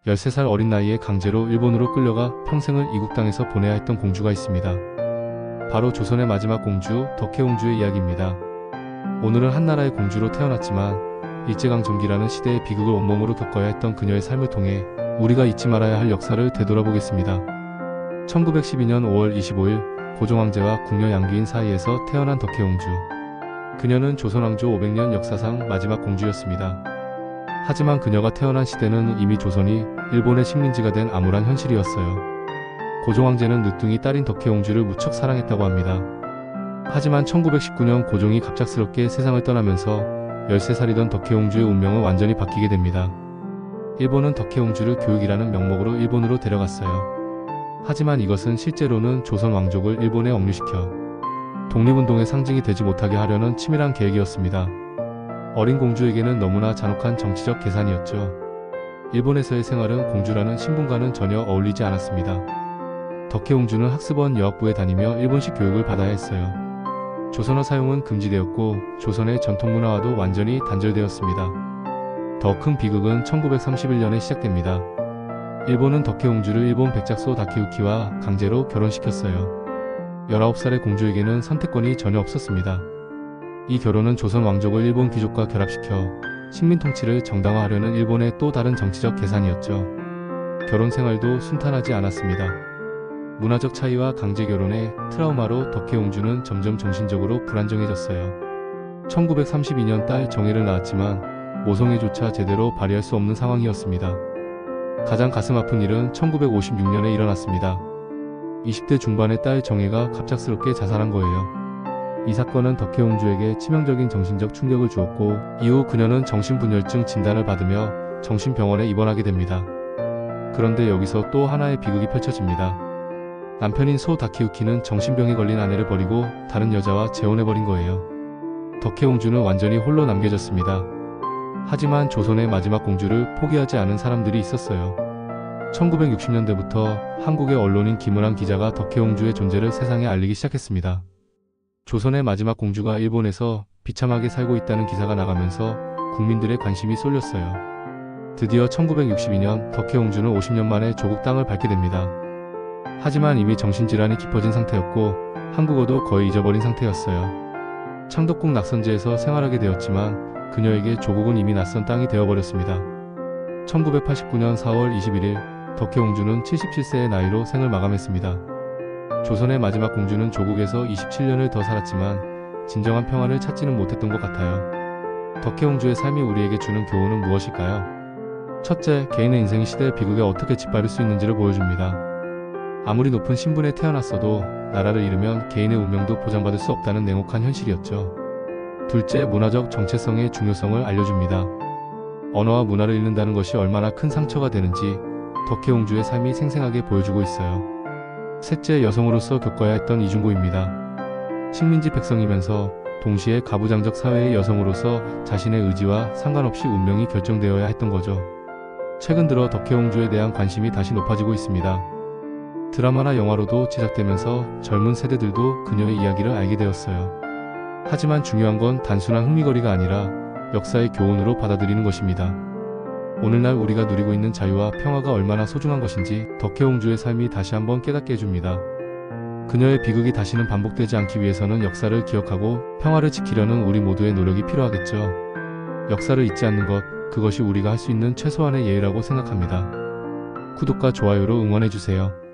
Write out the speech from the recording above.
13살 어린 나이에 강제로 일본으로 끌려가 평생을 이국 땅에서 보내야 했던 공주가 있습니다. 바로 조선의 마지막 공주 덕혜옹주의 이야기입니다. 오늘은 한나라의 공주로 태어났지만 일제강점기라는 시대의 비극을 온몸으로 겪어야 했던 그녀의 삶을 통해 우리가 잊지 말아야 할 역사를 되돌아보겠습니다. 1912년 5월 25일 고종황제와 궁녀 양귀인 사이에서 태어난 덕혜옹주. 그녀는 조선왕조 500년 역사상 마지막 공주였습니다. 하지만 그녀가 태어난 시대는 이미 조선이 일본의 식민지가 된 암울한 현실이었어요. 고종황제는 늦둥이 딸인 덕혜옹주를 무척 사랑했다고 합니다. 하지만 1919년 고종이 갑작스럽게 세상을 떠나면서 13살이던 덕혜옹주의 운명은 완전히 바뀌게 됩니다. 일본은 덕혜옹주를 교육이라는 명목으로 일본으로 데려갔어요. 하지만 이것은 실제로는 조선 왕족을 일본에 억류시켜 독립운동의 상징이 되지 못하게 하려는 치밀한 계획이었습니다. 어린 공주에게는 너무나 잔혹한 정치적 계산이었죠. 일본에서의 생활은 공주라는 신분과는 전혀 어울리지 않았습니다. 덕혜옹주는 학습원 여학부에 다니며 일본식 교육을 받아야 했어요. 조선어 사용은 금지되었고 조선의 전통문화와도 완전히 단절되었습니다. 더 큰 비극은 1931년에 시작됩니다. 일본은 덕혜옹주를 일본 백작소 다케우키와 강제로 결혼시켰어요. 19살의 공주에게는 선택권이 전혀 없었습니다. 이 결혼은 조선 왕족을 일본 귀족과 결합시켜 식민 통치를 정당화하려는 일본의 또 다른 정치적 계산이었죠. 결혼 생활도 순탄하지 않았습니다. 문화적 차이와 강제 결혼의 트라우마로 덕혜옹주는 점점 정신적으로 불안정해졌어요. 1932년 딸 정혜를 낳았지만 모성애조차 제대로 발휘할 수 없는 상황이었습니다. 가장 가슴 아픈 일은 1956년에 일어났습니다. 20대 중반의 딸 정혜가 갑작스럽게 자살한 거예요. 이 사건은 덕혜옹주에게 치명적인 정신적 충격을 주었고 이후 그녀는 정신분열증 진단을 받으며 정신병원에 입원하게 됩니다. 그런데 여기서 또 하나의 비극이 펼쳐집니다. 남편인 소 다케우키는 정신병에 걸린 아내를 버리고 다른 여자와 재혼해버린 거예요. 덕혜옹주는 완전히 홀로 남겨졌습니다. 하지만 조선의 마지막 공주를 포기하지 않은 사람들이 있었어요. 1960년대부터 한국의 언론인 김은환 기자가 덕혜옹주의 존재를 세상에 알리기 시작했습니다. 조선의 마지막 공주가 일본에서 비참하게 살고 있다는 기사가 나가면서 국민들의 관심이 쏠렸어요. 드디어 1962년 덕혜옹주는 50년 만에 조국 땅을 밟게 됩니다. 하지만 이미 정신질환이 깊어진 상태였고 한국어도 거의 잊어버린 상태였어요. 창덕궁 낙선지에서 생활하게 되었지만 그녀에게 조국은 이미 낯선 땅이 되어버렸습니다. 1989년 4월 21일 덕혜옹주는 77세의 나이로 생을 마감했습니다. 조선의 마지막 공주는 조국에서 27년을 더 살았지만 진정한 평화를 찾지는 못했던 것 같아요. 덕혜옹주의 삶이 우리에게 주는 교훈은 무엇일까요? 첫째, 개인의 인생이 시대의 비극에 어떻게 짓밟을 수 있는지를 보여줍니다. 아무리 높은 신분에 태어났어도 나라를 잃으면 개인의 운명도 보장받을 수 없다는 냉혹한 현실이었죠. 둘째, 문화적 정체성의 중요성을 알려줍니다. 언어와 문화를 잃는다는 것이 얼마나 큰 상처가 되는지 덕혜옹주의 삶이 생생하게 보여주고 있어요. 셋째, 여성으로서 겪어야 했던 이중고입니다. 식민지 백성이면서 동시에 가부장적 사회의 여성으로서 자신의 의지와 상관없이 운명이 결정되어야 했던 거죠. 최근 들어 덕혜옹주에 대한 관심이 다시 높아지고 있습니다. 드라마나 영화로도 제작되면서 젊은 세대들도 그녀의 이야기를 알게 되었어요. 하지만 중요한 건 단순한 흥미거리가 아니라 역사의 교훈으로 받아들이는 것입니다. 오늘날 우리가 누리고 있는 자유와 평화가 얼마나 소중한 것인지 덕혜옹주의 삶이 다시 한번 깨닫게 해줍니다. 그녀의 비극이 다시는 반복되지 않기 위해서는 역사를 기억하고 평화를 지키려는 우리 모두의 노력이 필요하겠죠. 역사를 잊지 않는 것, 그것이 우리가 할 수 있는 최소한의 예의라고 생각합니다. 구독과 좋아요로 응원해주세요.